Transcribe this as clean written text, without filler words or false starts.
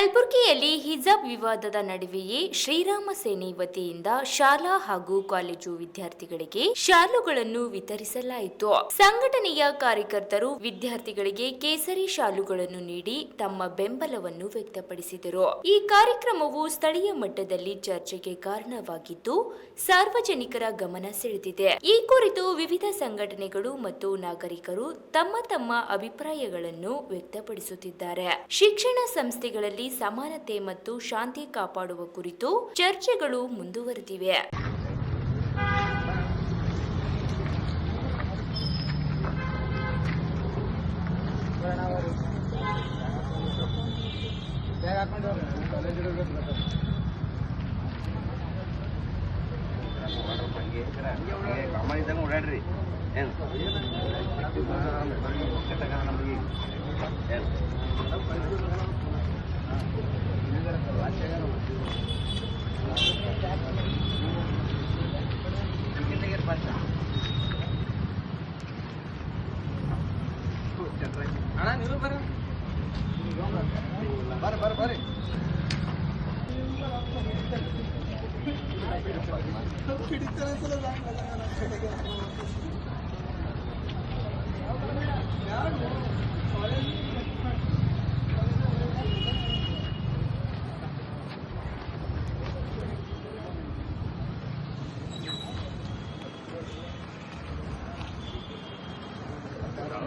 ಕಲಬುರಗಿಯಲ್ಲಿ ಹಿಜಾಬ್ ವಿವಾದದ ನಡುವೆಯೇ ಶ್ರೀರಾಮ ಸೇನೆ ವತಿಯಿಂದ ಶಾಲಾ ಹಾಗೂ ಕಾಲೇಜು ವಿದ್ಯಾರ್ಥಿಗಳಿಗೆ ಶಾಲುಗಳನ್ನು ವಿತರಿಸಲಾಯಿತು. ಸಂಘಟನೆಯ ಕಾರ್ಯಕರ್ತರು ವಿದ್ಯಾರ್ಥಿಗಳಿಗೆ ಕೇಸರಿ ಶಾಲುಗಳನ್ನು ನೀಡಿ ತಮ್ಮ ಬೆಂಬಲವನ್ನು ವ್ಯಕ್ತಪಡಿಸಿದರು. ಈ ಕಾರ್ಯಕ್ರಮವು ಸ್ಥಳೀಯ ಮಟ್ಟದಲ್ಲಿ ಚರ್ಚೆಗೆ ಕಾರಣವಾಗಿದ್ದು ಸಾರ್ವಜನಿಕರ ಗಮನ ಸೆಳೆದಿದೆ. ಈ ಕುರಿತು ವಿವಿಧ ಸಂಘಟನೆಗಳು ಮತ್ತು ನಾಗರಿಕರು ತಮ್ಮ ಅಭಿಪ್ರಾಯಗಳನ್ನು ವ್ಯಕ್ತಪಡಿಸುತ್ತಿದ್ದಾರೆ. ಶಿಕ್ಷಣ ಸಂಸ್ಥೆಗಳಲ್ಲಿ ಸಮಾನತೆ ಮತ್ತು ಶಾಂತಿ ಕಾಪಾಡುವ ಕುರಿತು ಚರ್ಚೆಗಳು ಮುಂದುವರೆದಿವೆ. ಓಡಾಡ್ರಿ ಅಣ್ಣ ನೀವು ಬರ್ರಿ ಬರ್ರಿ